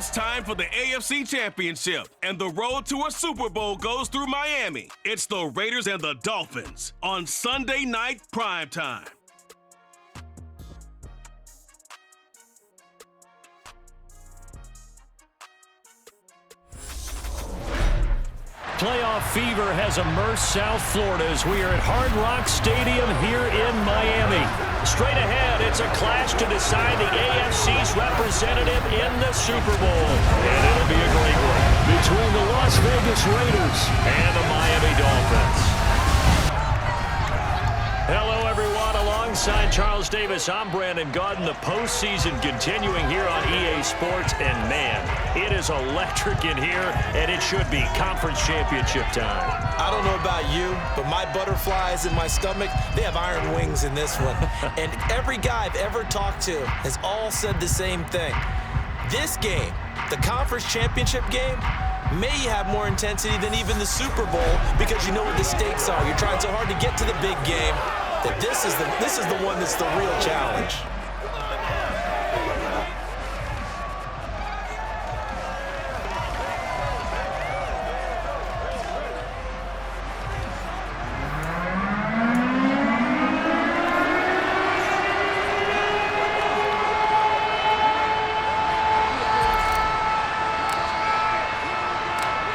It's time for the AFC Championship, and the road to a Super Bowl goes through Miami. It's the Raiders and the Dolphins on Sunday Night Primetime. Playoff fever has immersed South Florida as we are at Hard Rock Stadium here in Miami. Straight ahead, it's a clash to decide the AFC's representative in the Super Bowl. And it'll be a great one between the Las Vegas Raiders and the Miami Dolphins. Hello, everyone. Alongside Charles Davis, I'm Brandon Gaudin. The postseason continuing here on EA Sports. And, man, it is electric in here, and it should be conference championship time. I don't know about you, but my butterflies in my stomach, they have iron wings in this one. And every guy I've ever talked to has all said the same thing. This game, the conference championship game, may have more intensity than even the Super Bowl because you know what the stakes are. You're trying so hard to get to the big game that this is the one that's the real challenge.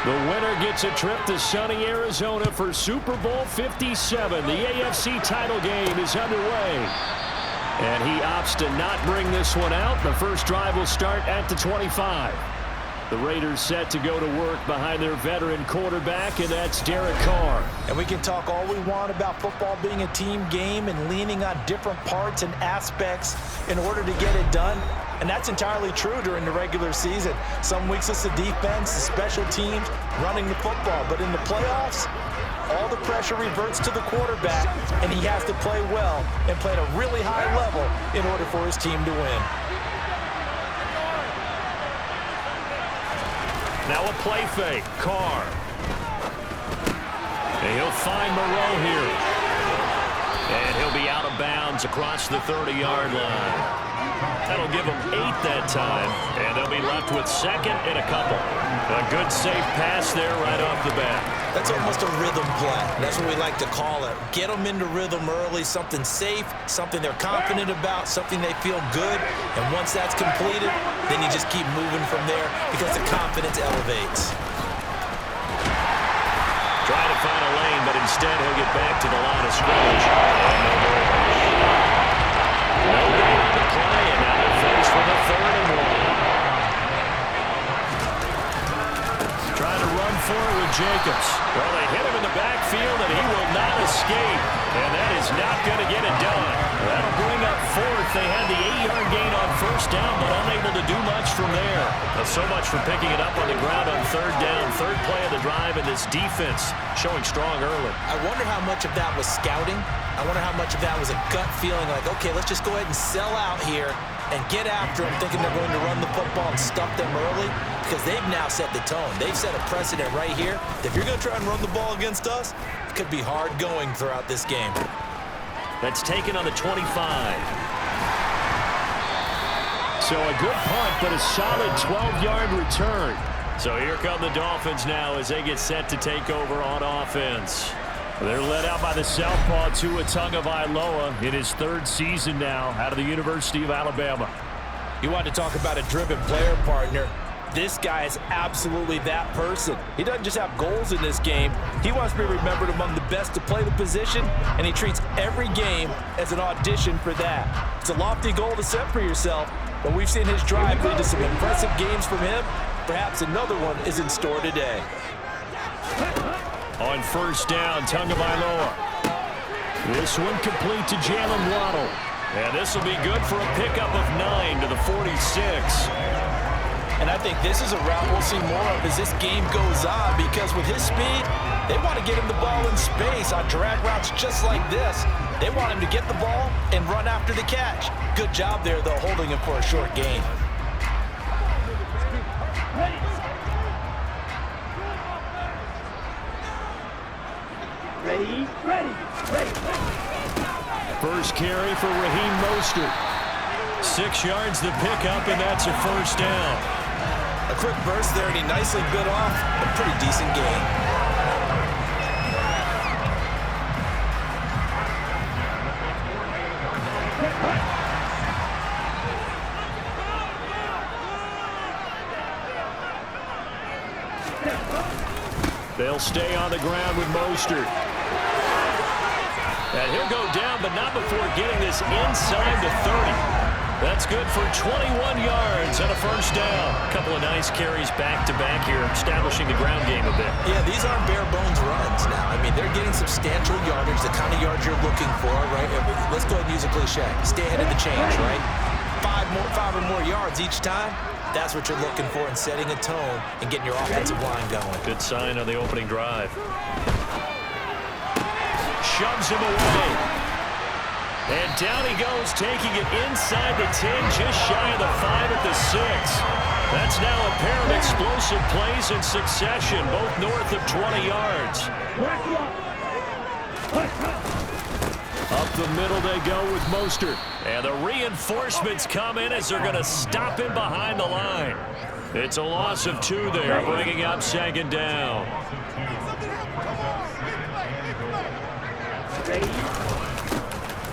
The winner gets a trip to sunny Arizona for Super Bowl 57. The AFC title game is underway. And he opts to not bring this one out. The first drive will start at the 25. The Raiders set to go to work behind their veteran quarterback, and that's Derek Carr. And we can talk all we want about football being a team game and leaning on different parts and aspects in order to get it done. And that's entirely true during the regular season. Some weeks it's the defense, the special teams, running the football. But in the playoffs, all the pressure reverts to the quarterback, and he has to play well and play at a really high level in order for his team to win. Now a play fake. Carr. And he'll find Moreau here. And he'll be out of bounds across the 30-yard line. That'll give them 8 that time, and they'll be left with second and a couple. A good, safe pass there right off the bat. That's almost a rhythm play. That's what we like to call it. Get them into rhythm early, something safe, something they're confident about, something they feel good. And once that's completed, then you just keep moving from there because the confidence elevates. Trying to find a lane, but instead he'll get back to the line of scrimmage. No gain on the play, and now they're faced with a 3rd and 1. Trying to run for it with Jacobs. Well, they hit him in the backfield, and he will not escape. And that is not going to get it done. That'll bring up 4th. They had the 8-yard gain on 1st down, but unable to do much from there. Well, so much for picking it up on the ground on 3rd down. 3rd play of the drive, and this defense showing strong early. I wonder how much of that was scouting. I wonder how much of that was a gut feeling like, okay, let's just go ahead and sell out here and get after them, thinking they're going to run the football and stuff them early, because they've now set the tone. They've set a precedent right here. If you're going to try and run the ball against us, it could be hard going throughout this game. That's taken on the 25. So a good punt, but a solid 12-yard return. So here come the Dolphins now as they get set to take over on offense. They're led out by the southpaw Tua Tagovailoa in his 3rd season now out of the University of Alabama. You want to talk about a driven player, partner. This guy is absolutely that person. He doesn't just have goals in this game. He wants to be remembered among the best to play the position, and he treats every game as an audition for that. It's a lofty goal to set for yourself, but we've seen his drive lead to some impressive games from him. Perhaps another one is in store today. On 1st down, Tagovailoa. This one complete to Jalen Waddle. And this will be good for a pickup of 9 to the 46. And I think this is a route we'll see more of as this game goes on, because with his speed, they want to get him the ball in space on drag routes just like this. They want him to get the ball and run after the catch. Good job there, though, holding him for a short gain. Ready. First carry for Raheem Mostert. 6 yards the pickup, and that's a 1st down. A quick burst there, and he nicely bit off a pretty decent gain. They'll stay on the ground with Mostert. And he'll go down, but not before getting this inside the 30. That's good for 21 yards and a first down. A couple of nice carries back-to-back here, establishing the ground game a bit. Yeah, these aren't bare-bones runs now. I mean, they're getting substantial yardage, the kind of yards you're looking for, right? Let's go ahead and use a cliche. Stay ahead of the change, right? Five or more yards each time. That's what you're looking for in setting a tone and getting your offensive line going. Good sign on the opening drive. Shoves him away. And down he goes, taking it inside the 10, just shy of the 5 at the 6. That's now a pair of explosive plays in succession, both north of 20 yards. Up the middle they go with Mostert. And the reinforcements come in as they're going to stop him behind the line. It's a loss of 2 there, bringing up second down.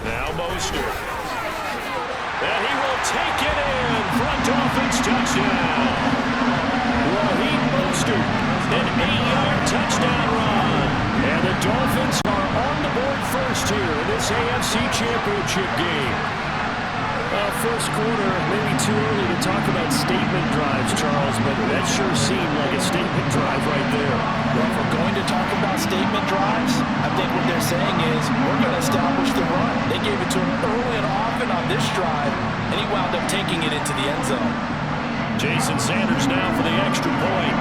Now Mostert. And he will take it in for a Dolphins touchdown. Raheem Mostert, an 8-yard touchdown run. And the Dolphins are on the board first here in this AFC Championship game. First quarter, maybe too early to talk about statement drives, Charles, but that sure seemed like a statement drive right there. Well, if we're going to talk about statement drives, I think what they're saying is we're going to establish the run. They gave it to him early and often on this drive, and he wound up taking it into the end zone. Jason Sanders now for the extra point.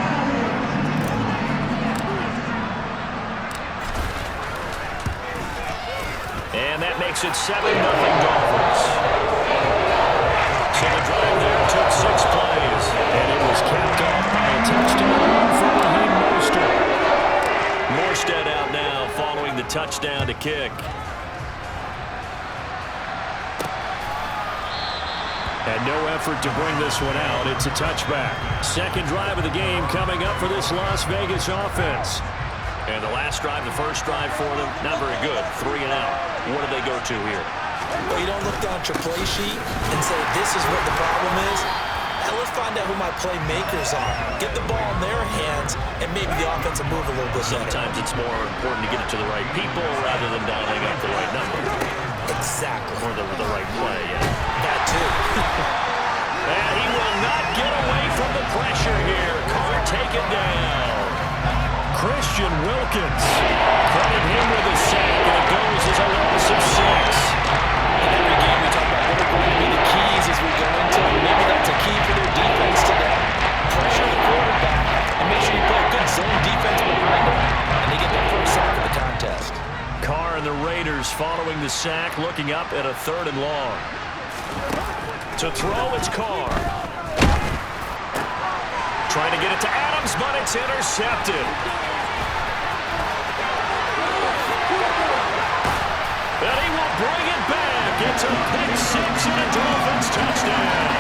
And that makes it 7-0 Dolphins. So the drive there took 6 plays, and it was capped off by a touchdown for Raheem Mostert. Morstead out now following the touchdown to kick. And no effort to bring this one out. It's a touchback. Second drive of the game coming up for this Las Vegas offense. And the last drive, the first drive for them, not very good. 3 and out. What do they go to here? Well, you don't look down at your play sheet and say, this is what the problem is. Now let's find out who my playmakers are. Get the ball in their hands, and maybe the offense will move a little bit better. Sometimes it's more important to get it to the right people rather than dialing up the right number. Exactly. Or the right play, yeah. That too. And he will not get away from the pressure here. Carr taken down. Christian Wilkins. Credit him with a sack, and it goes as a loss of 6. In every game we talk about what are going to be the keys as we go into it. Maybe that's a key for their defense today. Pressure the quarterback and make sure you play a good zone defense behind him, and they get their first sack of the contest. Carr and the Raiders following the sack, looking up at a 3rd and long. To throw, it's Carr. Trying to get it to Adams, but it's intercepted. And he will bring it back. It's a pick 6 and a Dolphins touchdown.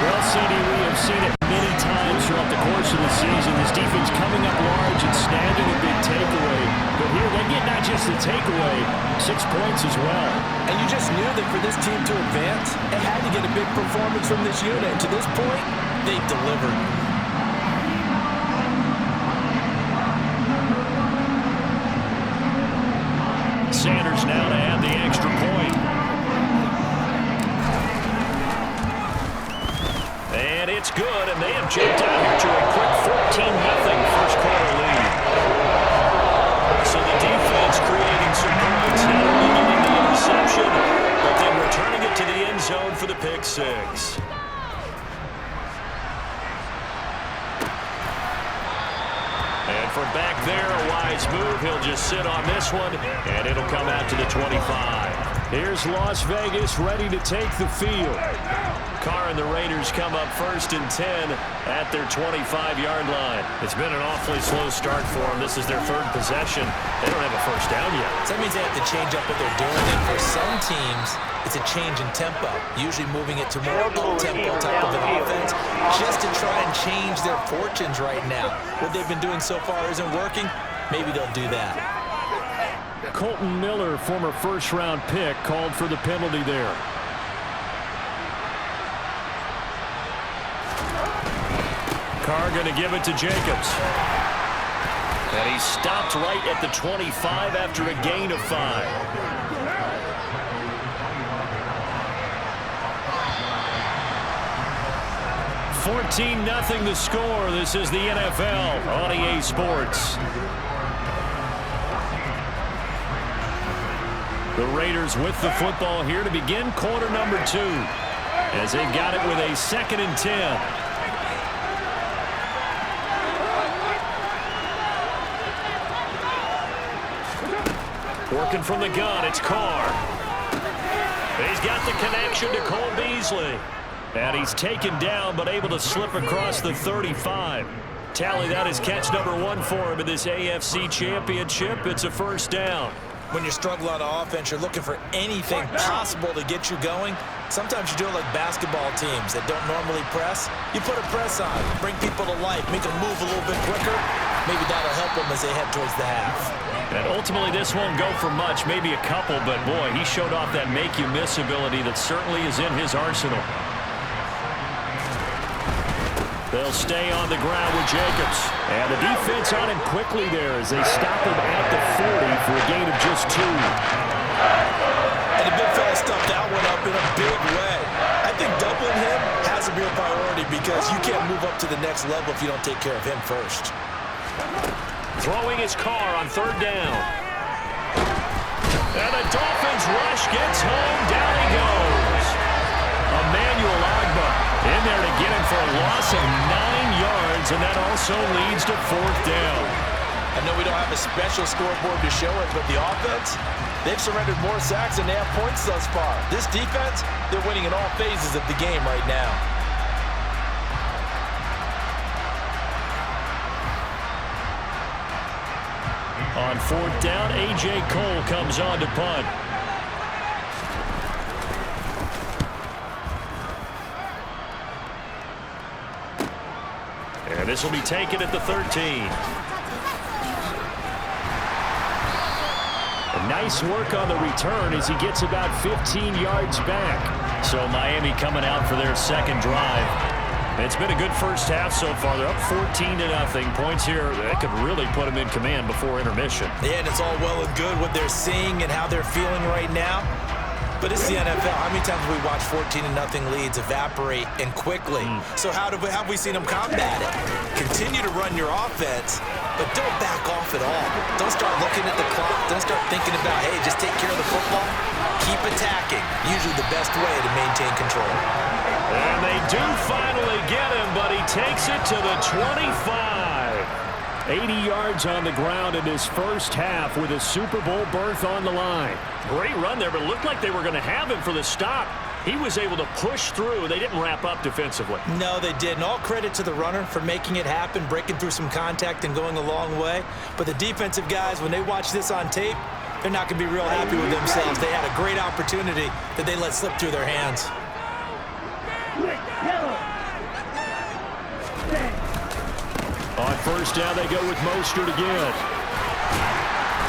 Well, CD, we have seen it many times throughout the course of the season. This defense coming up large and snagging a big takeaway. But here, they get not just the takeaway, 6 points as well. And you just knew that for this team to advance, it had to get a big performance from this unit. And to this point, they've delivered. Sanders now to add the extra point. And it's good, and they have jumped out here to a quick 14-0 first quarter lead. So the defense creating some points, not only getting the interception, but then returning it to the end zone for the pick 6. And from back there, a wise move. He'll just sit on this one, and it'll come out to the 25. Here's Las Vegas ready to take the field. Carr and the Raiders come up 1st and 10 at their 25-yard line. It's been an awfully slow start for them. This is their 3rd possession. They don't have a first down yet. So that means they have to change up what they're doing. And for some teams, it's a change in tempo, usually moving it to more up-tempo type of an offense just to try and change their fortunes right now. What they've been doing so far isn't working. Maybe they'll do that. Colton Miller, former first-round pick, called for the penalty there. Carr going to give it to Jacobs. And he stopped right at the 25 after a gain of 5. $14-0 the score. This is the NFL on EA Sports. The Raiders with the football here to begin quarter number 2 as they've got it with a 2nd and 10. Working from the gun, it's Carr. He's got the connection to Cole Beasley. And he's taken down, but able to slip across the 35. Tally, that is catch number 1 for him in this AFC Championship. It's a first down. When you're struggling on offense, you're looking for anything possible to get you going. Sometimes you do it like basketball teams that don't normally press. You put a press on, bring people to life, make them move a little bit quicker. Maybe that'll help them as they head towards the half. And ultimately, this won't go for much, maybe a couple, but boy, he showed off that make-you-miss ability that certainly is in his arsenal. They'll stay on the ground with Jacobs. And the defense on him quickly there as they stop him at the 40 for a gain of just 2. And the big fella stuffed that one up in a big way. I think doubling him has to be a priority because you can't move up to the next level if you don't take care of him first. Throwing his Carr on 3rd down. And the Dolphins rush gets home. Down he goes. Emmanuel Ogbah in there to get him for a loss of 9 yards, and that also leads to 4th down. I know we don't have a special scoreboard to show it, but the offense, they've surrendered more sacks than they have points thus far. This defense, they're winning in all phases of the game right now. On 4th down, A.J. Cole comes on to punt. And this will be taken at the 13. And nice work on the return as he gets about 15 yards back. So Miami coming out for their 2nd drive. It's been a good first half so far. They're up 14-0. Points here that could really put them in command before intermission. Yeah, and it's all well and good what they're seeing and how they're feeling right now. But it's the NFL. How many times have we watched 14-0 leads evaporate and quickly? So how have we seen them combat it? Continue to run your offense, but don't back off at all. Don't start looking at the clock. Don't start thinking about, hey, just take care of the football. Keep attacking. Usually the best way to maintain control. And they do finally get him, but he takes it to the 25. 80 yards on the ground in his first half with a Super Bowl berth on the line. Great run there, but it looked like they were going to have him for the stop. He was able to push through. They didn't wrap up defensively. No, they didn't. All credit to the runner for making it happen, breaking through some contact and going a long way. But the defensive guys, when they watch this on tape, they're not going to be real happy with themselves. They had a great opportunity that they let slip through their hands. On 1st down, they go with Mostert again.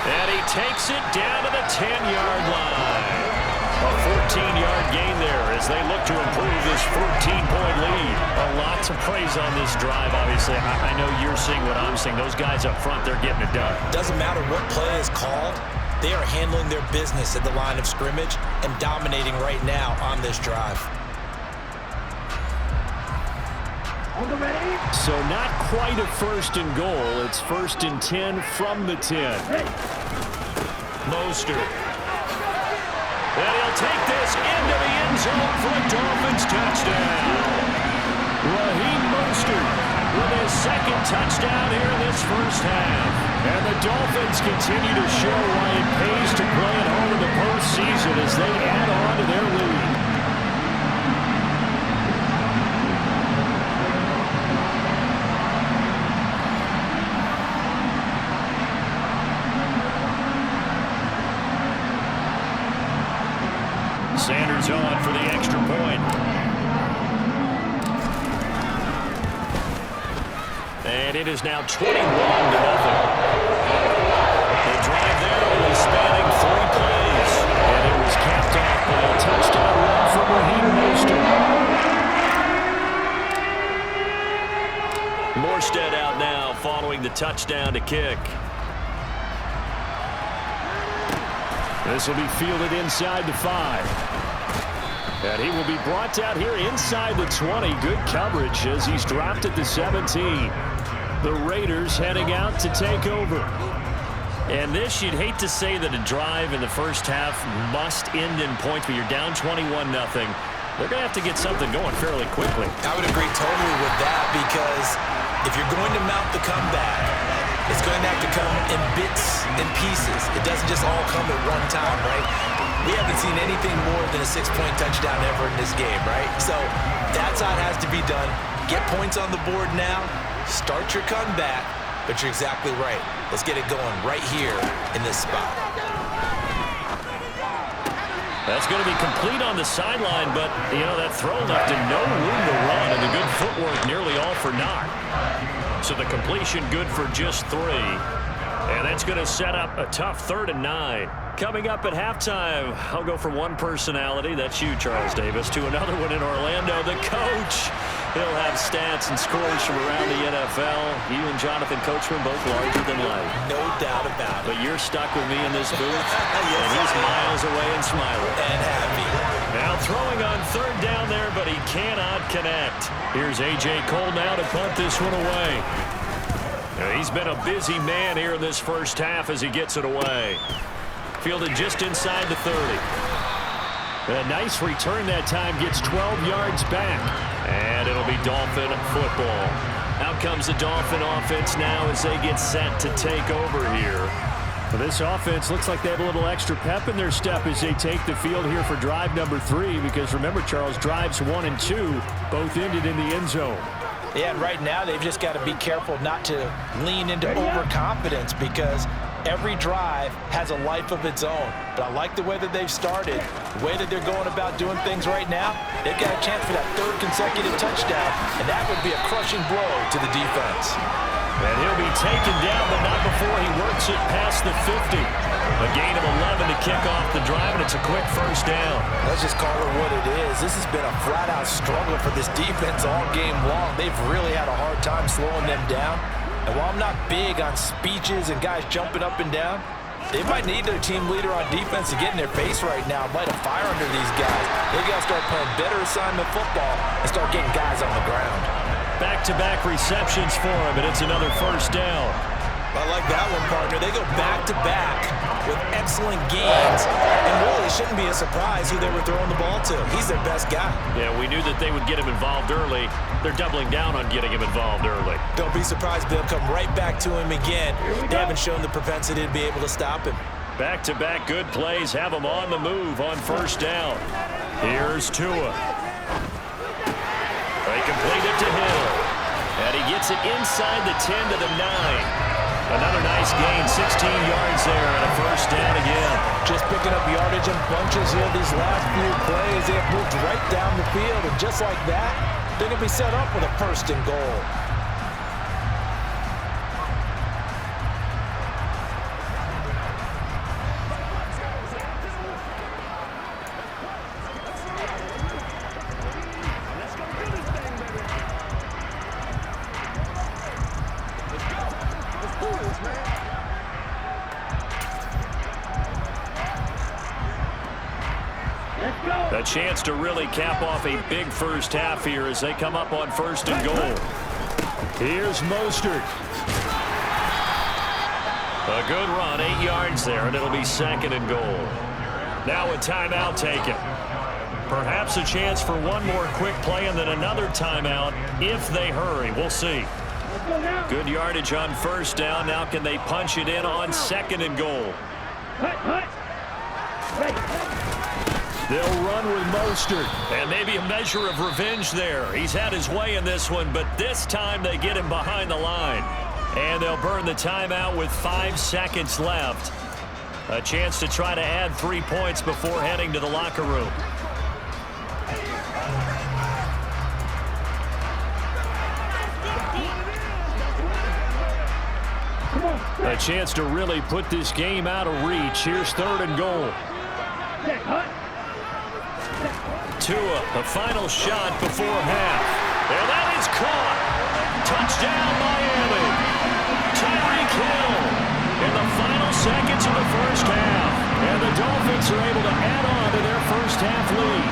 And he takes it down to the 10-yard line. A 14-yard gain there as they look to improve this 14-point lead. Lots of praise on this drive, obviously. I know you're seeing what I'm seeing. Those guys up front, they're getting it done. Doesn't matter what play is called. They are handling their business at the line of scrimmage and dominating right now on this drive. So not quite a 1st and goal. It's 1st and 10 from the 10. Mostert. And he'll take this into the end zone for a Dolphins touchdown. Raheem Mostert with his 2nd touchdown here in this first half. And the Dolphins continue to show why it pays to play at home in the postseason as they add on to their lead. Sanders on for the extra point. And it is now 21-0. The drive there only spanning 3 plays. And it was capped off by a touchdown run for Raheem Mostert. Morstead out now following the touchdown to kick. This will be fielded inside the 5. And he will be brought out here inside the 20. Good coverage as he's dropped at the 17. The Raiders heading out to take over. And this, you'd hate to say that a drive in the first half must end in points, but you're down 21-0. They're going to have to get something going fairly quickly. I would agree totally with that, because if you're going to mount the comeback, it's going to have to come in bits and pieces. It doesn't just all come at one time, right? We haven't seen anything more than a 6-point touchdown ever in this game, right? So that's how it has to be done. Get points on the board now. Start your comeback. But you're exactly right. Let's get it going right here in this spot. That's going to be complete on the sideline, but, you know, that throw left him no room to run, and the good footwork nearly all for naught. So the completion good for just 3. And that's going to set up a tough 3rd and 9. Coming up at halftime, I'll go from one personality, that's you, Charles Davis, to another one in Orlando, the coach. He'll have stats and scores from around the NFL. You and Jonathan Coachman both larger than life. No doubt about it. But you're stuck with me in this booth, yes, and he's miles away and smiling. And happy. Now throwing on 3rd down there, but he cannot connect. Here's A.J. Cole now to punt this one away. Now, he's been a busy man here in this first half as he gets it away. Fielded just inside the 30. A nice return that time, gets 12 yards back. And it'll be Dolphin football. Out comes the Dolphin offense now as they get set to take over here. Well, this offense looks like they have a little extra pep in their step as they take the field here for drive number 3. Because remember, Charles, drives 1 and 2 both ended in the end zone. Yeah, and right now they've just got to be careful not to lean into overconfidence, because every drive has a life of its own. But I like the way that they've started, the way that they're going about doing things right now. They've got a chance for that 3rd consecutive touchdown, and that would be a crushing blow to the defense. And he'll be taken down, but not before he works it past the 50. A gain of 11 to kick off the drive, and it's a quick 1st down. Let's just call it what it is. This has been a flat-out struggle for this defense all game long. They've really had a hard time slowing them down. And while I'm not big on speeches and guys jumping up and down, they might need their team leader on defense to get in their face right now, light a fire under these guys. They've got to start playing better assignment football and start getting guys on the ground. Back-to-back receptions for him, and it's another 1st down. I like that one, partner. They go back-to-back with excellent gains, and really it shouldn't be a surprise who they were throwing the ball to. He's their best guy. Yeah, we knew that they would get him involved early. They're doubling down on getting him involved early. Don't be surprised they'll come right back to him again. They haven't shown the propensity to be able to stop him. Back-to-back good plays have him on the move on 1st down. Here's Tua. They complete it to Hill. And he gets it inside the 10 to the 9. Another nice gain, 16 yards there, and a 1st down again. Just picking up yardage in bunches here these last few plays. They have moved right down the field, and just like that, they're going to be set up with a 1st and goal. A chance to really cap off a big first half here as they come up on 1st and goal. Here's Mostert. A good run, 8 yards there, and it'll be 2nd and goal. Now a timeout taken. Perhaps a chance for one more quick play and then another timeout if they hurry. We'll see. Good yardage on 1st down. Now can they punch it in on 2nd and goal? They'll run with Mostert. And maybe a measure of revenge there. He's had his way in this one, but this time they get him behind the line. And they'll burn the timeout with 5 seconds left. A chance to try to add 3 points before heading to the locker room. A chance to really put this game out of reach. Here's 3rd and goal. Tua, the final shot before half. And that is caught. Touchdown, Miami. Tyreek Hill in the final seconds of the first half. And the Dolphins are able to add on to their first half lead.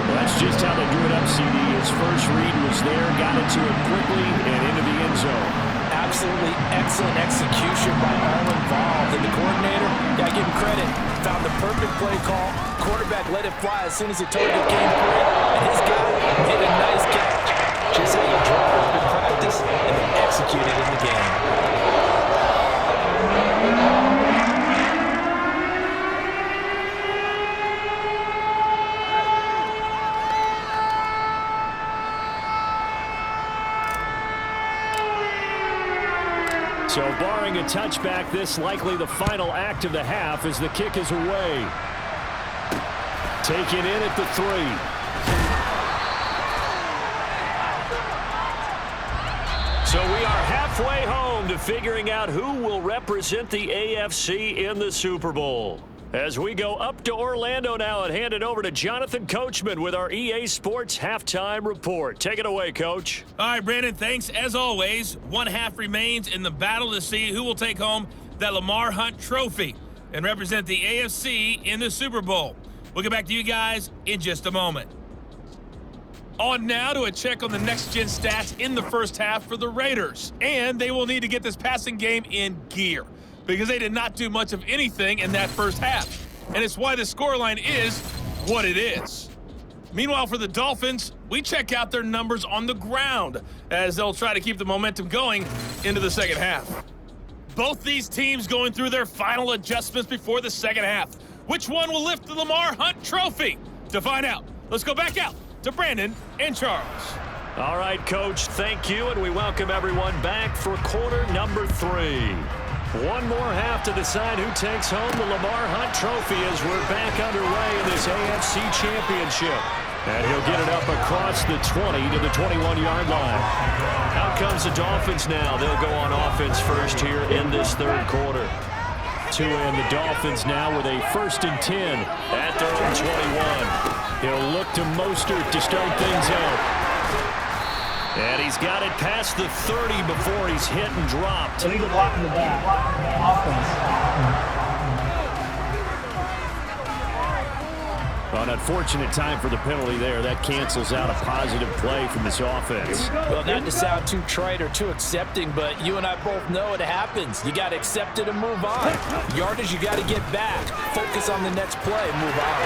Well, that's just how they drew it up, CD. His first read was there, got it to him quickly, and into the end zone. Absolutely excellent execution by all involved. And the coordinator, got to give him credit, found the perfect play call. Quarterback let it fly as soon as the target came through. And his guy hit a nice catch. Just how you draw up in practice and then execute it in the game. So barring a touchback, this likely the final act of the half as the kick is away. Taken in at the 3. So we are halfway home to figuring out who will represent the AFC in the Super Bowl. As we go up to Orlando now and hand it over to Jonathan Coachman with our EA Sports Halftime Report. Take it away, Coach. All right, Brandon, thanks. As always, one half remains in the battle to see who will take home that Lamar Hunt trophy and represent the AFC in the Super Bowl. We'll get back to you guys in just a moment. On now to a check on the next-gen stats in the first half for the Raiders. And they will need to get this passing game in gear, because they did not do much of anything in that first half. And it's why the scoreline is what it is. Meanwhile, for the Dolphins, we check out their numbers on the ground as they'll try to keep the momentum going into the second half. Both these teams going through their final adjustments before the second half. Which one will lift the Lamar Hunt trophy? To find out, let's go back out to Brandon and Charles. All right, Coach, thank you, and we welcome everyone back for quarter number 3. One more half to decide who takes home the Lamar Hunt trophy as we're back underway in this AFC Championship. And he'll get it up across the 20 to the 21-yard line. Out comes the Dolphins now. They'll go on offense first here in this third quarter. Tua and the Dolphins now with a 1st and 10 at their own 21. He'll look to Mostert to start things out. And he's got it past the 30 before he's hit and dropped. Illegal block in the back. Offense. An unfortunate time for the penalty there. That cancels out a positive play from this offense. Well, not to sound too trite or too accepting, but you and I both know it happens. You got to accept it and move on. Yardage, you got to get back. Focus on the next play. Move on.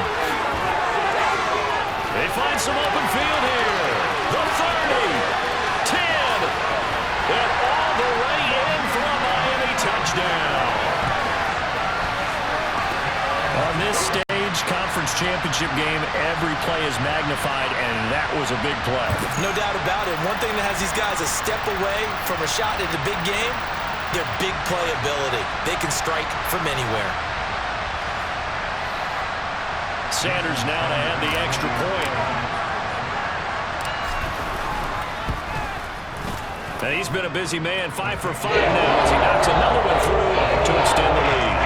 They find some open field here. The 30, 10, and all the way in for a Miami touchdown. On this stage, conference championship game, every play is magnified, and that was a big play. No doubt about it. One thing that has these guys a step away from a shot at the big game, their big play ability. They can strike from anywhere. Sanders now to add the extra point. And he's been a busy man, 5 for 5 now as he knocks another one through to extend the lead.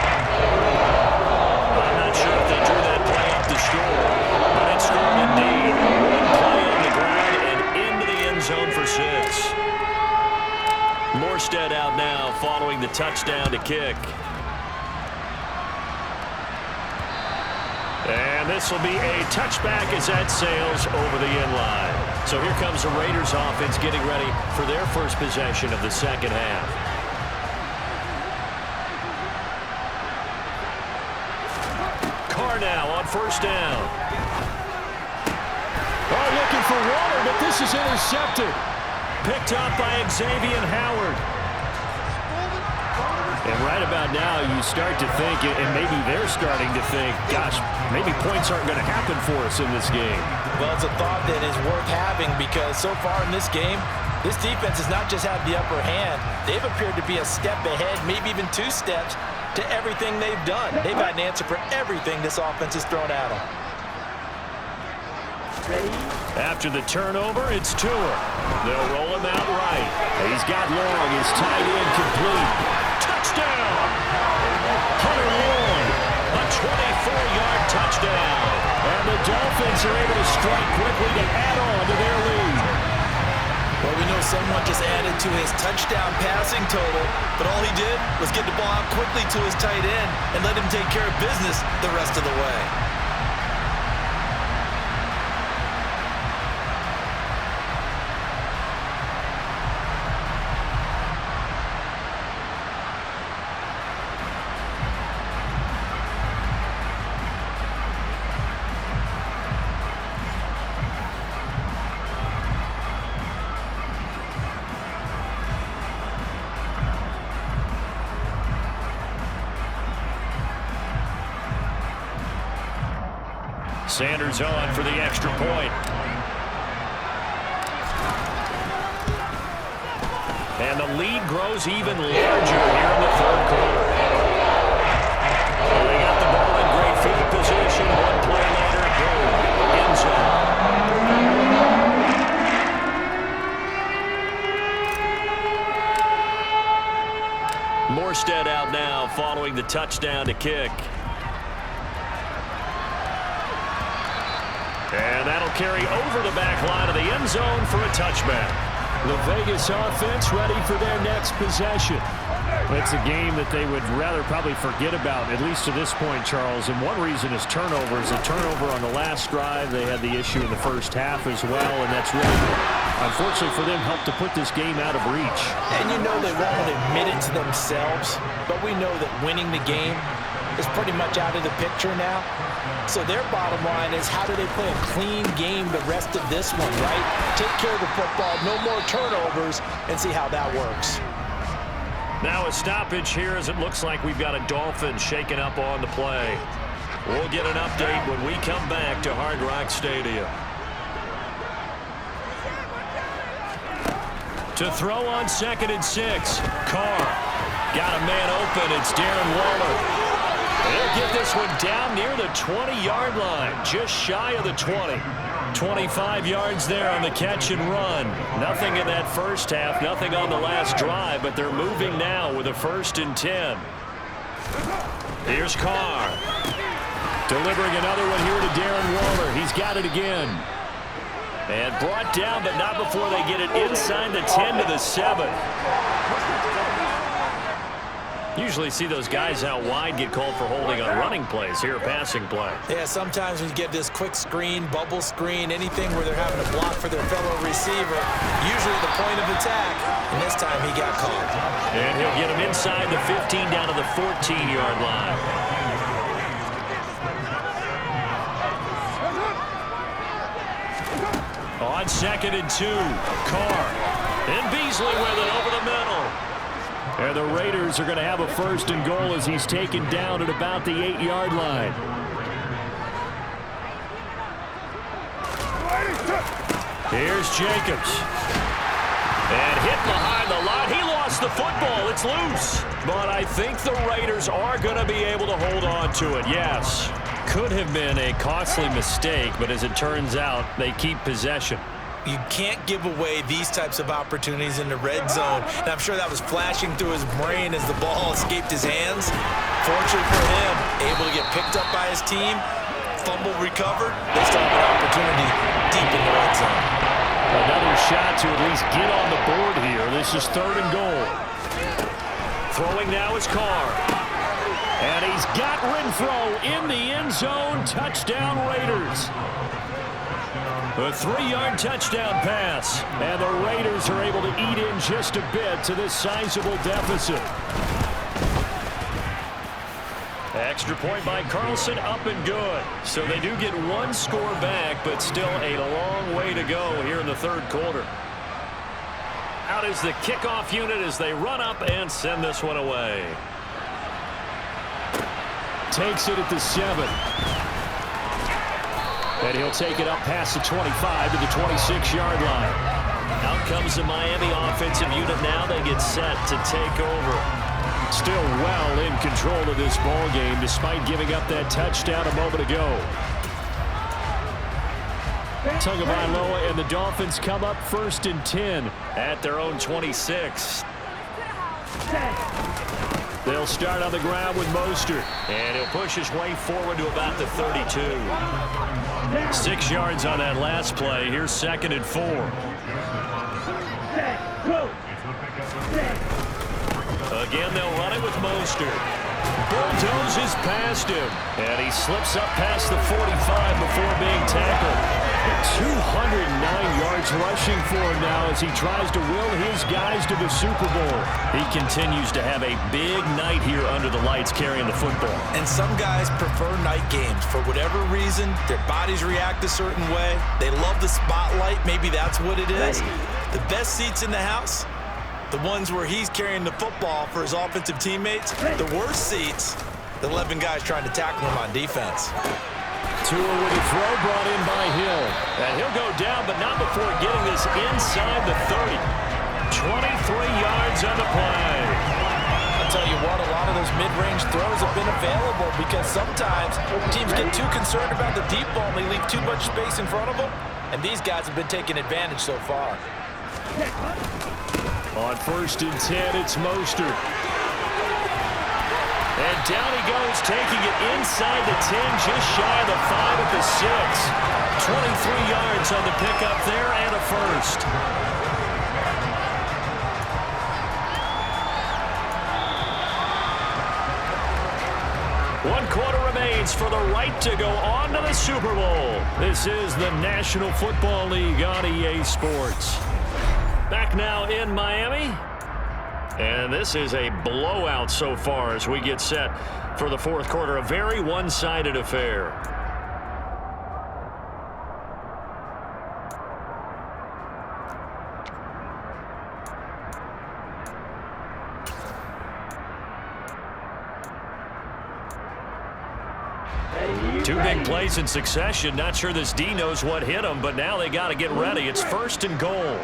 I'm not sure if they drew that play up the score, but it scored indeed. One play on the ground and into the end zone for 6. Morstead out now following the touchdown to kick. And this will be a touchback as that sails over the end line. So here comes the Raiders offense getting ready for their first possession of the second half. Carr now on first down. Oh, looking for water, but this is intercepted. Picked up by Xavier Howard. And right about now, you start to think, and maybe they're starting to think, gosh, maybe points aren't going to happen for us in this game. Well, it's a thought that is worth having because so far in this game, This defense has not just had the upper hand. They've appeared to be a step ahead, maybe even 2 steps, to everything they've done. They've had an answer for everything this offense has thrown at them. After the turnover, it's Tua. They'll roll him out right. He's got long. His tight end complete. Touchdown! Hunter Long, a 24-yard touchdown. And the Dolphins are able to strike quickly to add on to their lead. Well, we know someone just added to his touchdown passing total, but all he did was get the ball out quickly to his tight end and let him take care of business the rest of the way. Sanders on for the extra point. And the lead grows even larger here in the third quarter. They got the ball in great field position. One play later, boom, end zone. Morstead out now following the touchdown to kick. And that'll carry over the back line of the end zone for a touchback. The Vegas offense ready for their next possession. It's a game that they would rather probably forget about, at least to this point, Charles. And one reason is turnovers. A turnover on the last drive. They had the issue in the first half as well, and that's really, unfortunately for them, helped to put this game out of reach. And you know they won't admit it to themselves, but we know that winning the game is pretty much out of the picture now. So their bottom line is, how do they play a clean game the rest of this one, right? Take care of the football, no more turnovers, and see how that works. Now a stoppage here as it looks like we've got a Dolphin shaking up on the play. We'll get an update when we come back to Hard Rock Stadium. To throw on 2nd and 6. Carr got a man open. It's Darren Waller. They'll get this one down near the 20-yard line, just shy of the 20. 25 yards there on the catch and run. Nothing in that first half, nothing on the last drive, but they're moving now with a 1st and 10. Here's Carr. Delivering another one here to Darren Waller. He's got it again. And brought down, but not before they get it inside the 10 to the 7. Usually see those guys out wide get called for holding on running plays. Here, a passing play. Yeah, sometimes when you get this quick screen, bubble screen, anything where they're having to block for their fellow receiver, usually the point of attack, and this time he got caught. And he'll get him inside the 15 down to the 14-yard line. On 2nd and 2, Carr. And Beasley with it over the middle. And the Raiders are going to have a 1st and goal as he's taken down at about the 8-yard line. Here's Jacobs. And hit behind the line. He lost the football. It's loose. But I think the Raiders are going to be able to hold on to it, yes. Could have been a costly mistake, but as it turns out, they keep possession. You can't give away these types of opportunities in the red zone. And I'm sure that was flashing through his brain as the ball escaped his hands. Fortunately for him, able to get picked up by his team, fumble recovered. They still have an opportunity deep in the red zone. Another shot to at least get on the board here. This is 3rd and goal. Throwing now is Carr. And he's got Renfro in the end zone. Touchdown, Raiders. A 3-yard touchdown pass. And the Raiders are able to eat in just a bit to this sizable deficit. Extra point by Carlson, up and good. So they do get one score back, but still a long way to go here in the third quarter. Out is the kickoff unit as they run up and send this one away. Takes it at the 7. And he'll take it up past the 25 to the 26-yard line. Out comes the Miami offensive unit now. They get set to take over. Still well in control of this ball game despite giving up that touchdown a moment ago. Tagovailoa and the Dolphins come up 1st and 10 at their own 26. They'll start on the ground with Mostert. And he'll push his way forward to about the 32. 6 yards on that last play. Here's 2nd and 4. Again, they'll run it with Mostert. Bulldozes past him. And he slips up past the 45 before being tackled. 209 yards rushing for him now as he tries to will his guys to the Super Bowl. He continues to have a big night here under the lights carrying the football. And some guys prefer night games. For whatever reason, their bodies react a certain way. They love the spotlight. Maybe that's what it is. The best seats in the house, the ones where he's carrying the football for his offensive teammates. The worst seats, the 11 guys trying to tackle him on defense. Tua with a throw brought in by Hill. And he'll go down, but not before getting this inside the 30. 23 yards on the play. I'll tell you what, a lot of those mid-range throws have been available because sometimes teams get too concerned about the deep ball and they leave too much space in front of them. And these guys have been taking advantage so far. On 1st and 10, it's Mostert. And down he goes, taking it inside the 10, just shy of the 5 at the 6. 23 yards on the pickup there and a first. One quarter remains for the right to go on to the Super Bowl. This is the National Football League on EA Sports. Back now in Miami. And this is a blowout so far as we get set for the 4th quarter. A very one-sided affair. Two big plays in succession. Not sure this D knows what hit him, but now they got to get ready. It's 1st and goal.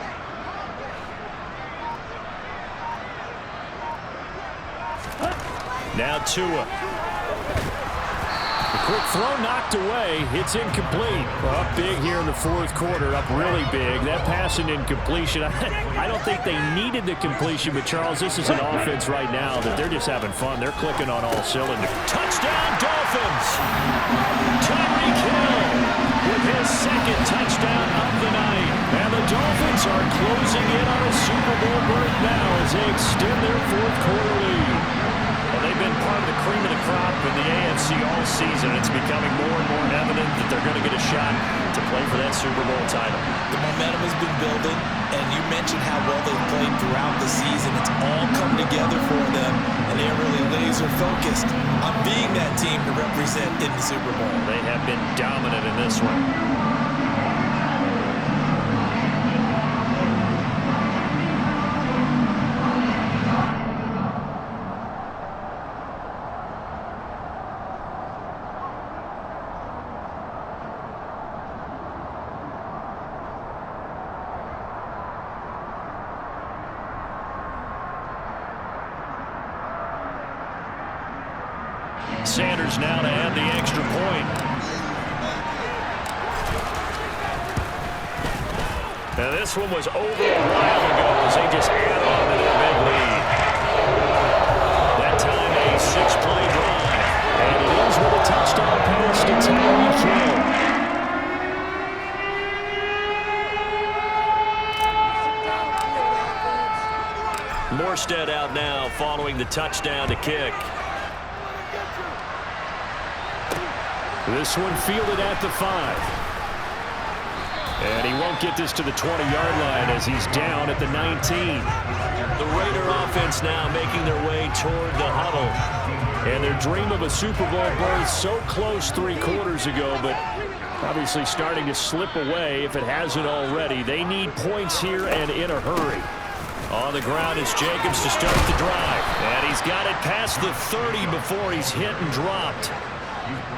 Now Tua. The quick throw knocked away. It's incomplete. Up big here in the 4th quarter. Up really big. That pass and incompletion. I don't think they needed the completion, but Charles, this is an offense right now that they're just having fun. They're clicking on all cylinders. Touchdown Dolphins! Tyreek Hill with his 2nd touchdown of the night. And the Dolphins are closing in on a Super Bowl berth now as they extend their 4th quarter lead. Well, they've been part of the cream of the crop in the AFC all season. It's becoming more and more evident that they're going to get a shot to play for that Super Bowl title. The momentum has been building, and you mentioned how well they've played throughout the season. It's all come together for them, and they're really laser-focused on being that team to represent in the Super Bowl. They have been dominant in this one. Sanders now to add the extra point. Now this one was over a while ago as they just add on to their big lead. That time a 6-play drive. And it ends with a touchdown pass to Tyreek Hill. Morstead out now following the touchdown to kick. This one fielded at the 5. And he won't get this to the 20-yard line as he's down at the 19. The Raider offense now making their way toward the huddle. And their dream of a Super Bowl berth so close 3 quarters ago, but obviously starting to slip away if it hasn't already. They need points here and in a hurry. On the ground is Jacobs to start the drive. And he's got it past the 30 before he's hit and dropped.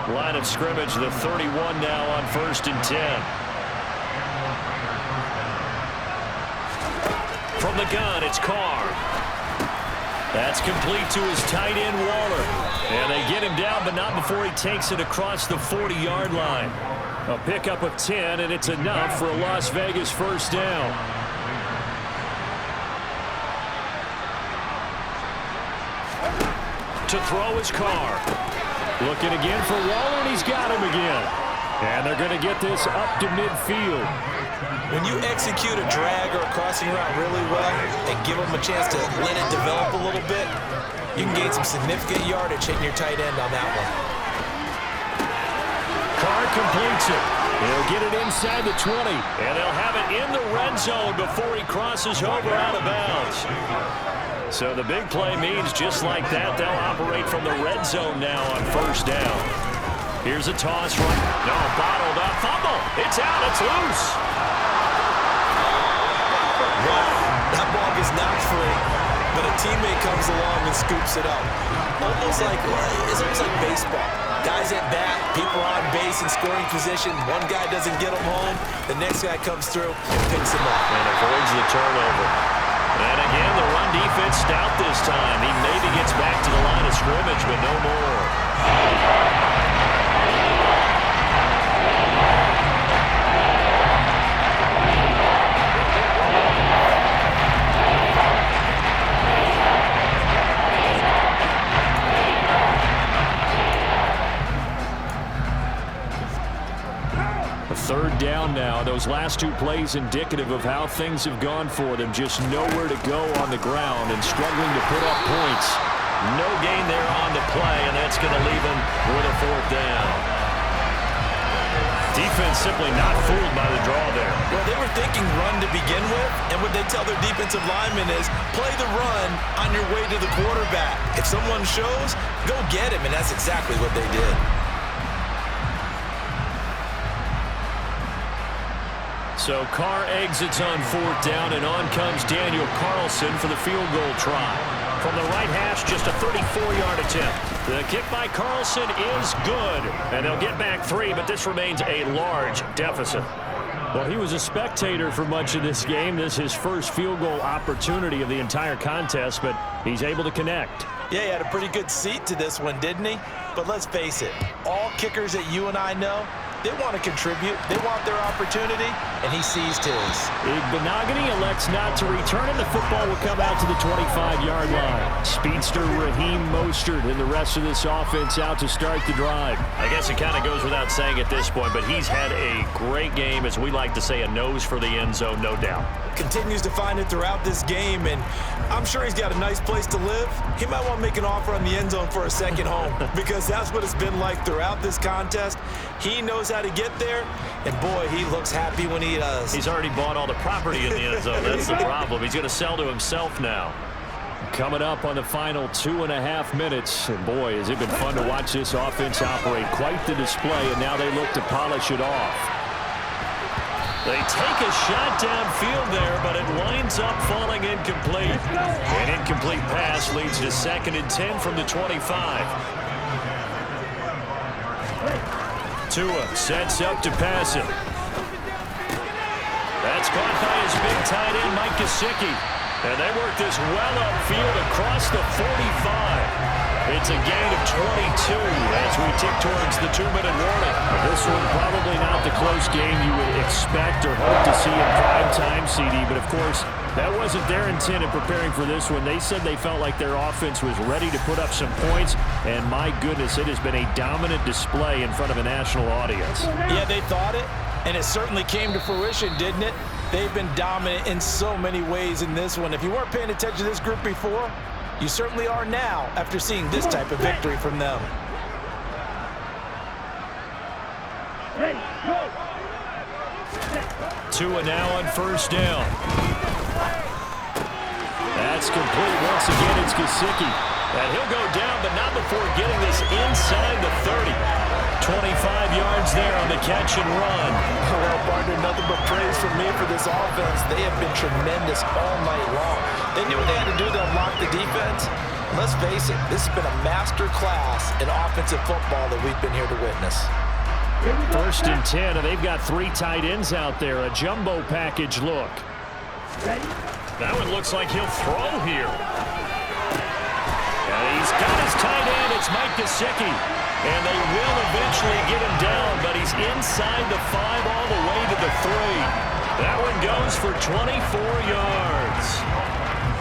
Line of scrimmage, the 31 now on 1st and 10. From the gun, it's Carr. That's complete to his tight end, Waller. And they get him down, but not before he takes it across the 40-yard line. A pickup of 10, and it's enough for a Las Vegas first down. To throw his Carr. Looking again for Waller, and he's got him again. And they're going to get this up to midfield. When you execute a drag or a crossing route really well and give them a chance to let it develop a little bit, you can gain some significant yardage hitting your tight end on that one. Carr completes it. He'll get it inside the 20, and they'll have it in the red zone before he crosses over out of bounds. So the big play means just like that, they'll operate from the red zone now on first down. Here's a toss right. No, bottled up. Fumble. It's out. It's loose. Wow, that ball gets knocked free, but a teammate comes along and scoops it up. It's almost like baseball. Guys at bat, people are on base in scoring position. One guy doesn't get him home. The next guy comes through and picks him up. And avoids the turnover. And again, the run defense stout this time. He maybe gets back to the line of scrimmage, but no more. Third down now. Those last two plays indicative of how things have gone for them. Just nowhere to go on the ground and struggling to put up points. No gain there on the play, and that's going to leave them with a fourth down. Defense simply not fooled by the draw there. Well, they were thinking run to begin with, and what they tell their defensive linemen is play the run on your way to the quarterback. If someone shows, go get him, and that's exactly what they did. So Carr exits on fourth down, and on comes Daniel Carlson for the field goal try. From the right hash, just a 34-yard attempt. The kick by Carlson is good, and they'll get back 3, but this remains a large deficit. Well, he was a spectator for much of this game. This is his first field goal opportunity of the entire contest, but he's able to connect. Yeah, he had a pretty good seat to this one, didn't he? But let's face it, all kickers that you and I know, they want to contribute. They want their opportunity, and he seized his. Benogany elects not to return, and the football will come out to the 25-yard line. Speedster Raheem Mostert and the rest of this offense out to start the drive. I guess it kind of goes without saying at this point, but he's had a great game, as we like to say, a nose for the end zone, no doubt. Continues to find it throughout this game, and I'm sure he's got a nice place to live. He might want to make an offer on the end zone for a second home because that's what it's been like throughout this contest. He knows how to get there, and boy, he looks happy when he does. He's already bought all the property in the end zone. That's the problem. He's going to sell to himself now. Coming up on the final 2.5 minutes, and boy, has it been fun to watch this offense operate. Quite the display, and now they look to polish it off. They take a shot downfield there, but it winds up falling incomplete. An incomplete pass leads to 2nd and 10 from the 25. Tua sets up to pass it. That's caught by his big tight end, Mike Gesicki. And they work this well upfield across the 45. It's a gain of 22 as we tick towards the 2-minute warning. This one probably not the close game you would expect or hope to see in prime time, CD. But, of course, that wasn't their intent in preparing for this one. They said they felt like their offense was ready to put up some points. And, my goodness, it has been a dominant display in front of a national audience. Yeah, they thought it, and it certainly came to fruition, didn't it? They've been dominant in so many ways in this one. If you weren't paying attention to this group before, you certainly are now after seeing this type of victory from them. Tua now on first down. That's complete. Once again, it's Gesicki. And he'll go down, but not before getting this inside the 30. 25 yards there on the catch and run. Well, partner, nothing but praise from me for this offense. They have been tremendous all night long. They knew what they had to do to unlock the defense. Let's face it, this has been a master class in offensive football that we've been here to witness. 1st and 10, and they've got 3 tight ends out there. A jumbo package look. That one looks like he'll throw here. And he's got his tight end. It's Mike Gesicki. And they will eventually get him down, but he's inside the 5 all the way to the 3. That one goes for 24 yards.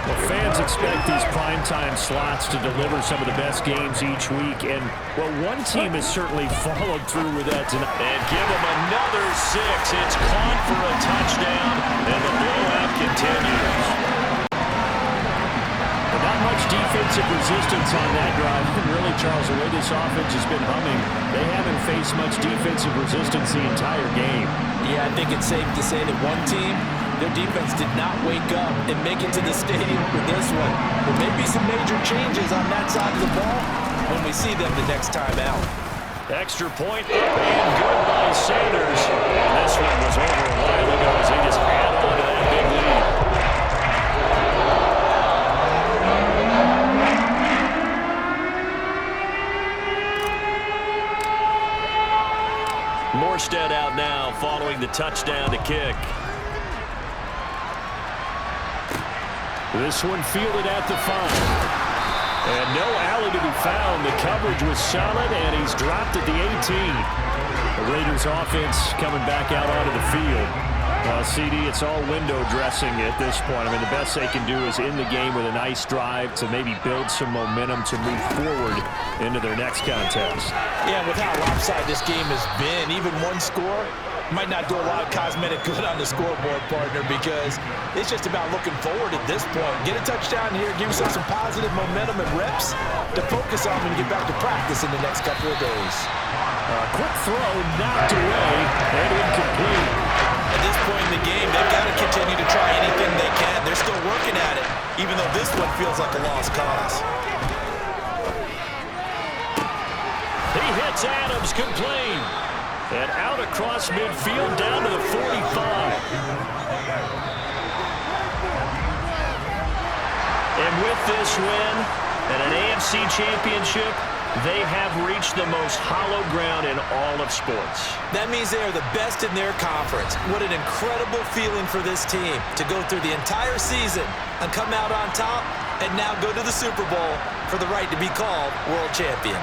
Well, fans expect these primetime slots to deliver some of the best games each week, and, well, one team has certainly followed through with that tonight. And give him another 6. It's caught for a touchdown, and the blowout continues. But not much defensive resistance on that drive. And really, Charles, the way this offense has been humming, they haven't faced much defensive resistance the entire game. Yeah, I think it's safe to say that one team, their defense did not wake up and make it to the stadium for this one. There may be some major changes on that side of the ball when we see them the next time out. Extra point up and good by Sanders. And this one was over a while ago as they just added on to that big lead. Morstead out now following the touchdown to kick. This one fielded at the 5. And no alley to be found. The coverage was solid, and he's dropped at the 18. The Raiders offense coming back out onto the field. CD, it's all window dressing at this point. I mean, the best they can do is in the game with a nice drive to maybe build some momentum to move forward into their next contest. Yeah, with how lopsided this game has been, even one score might not do a lot of cosmetic good on the scoreboard, partner, because it's just about looking forward at this point. Get a touchdown here, give yourself some positive momentum and reps to focus on when you get back to practice in the next couple of days. Quick throw knocked away and incomplete. At this point in the game, they've got to continue to try anything they can. They're still working at it, even though this one feels like a lost cause. He hits Adams, complete. And out across midfield down to the 45. And with this win and an AFC championship, they have reached the most hallowed ground in all of sports. That means they are the best in their conference. What an incredible feeling for this team to go through the entire season and come out on top and now go to the Super Bowl for the right to be called world champion.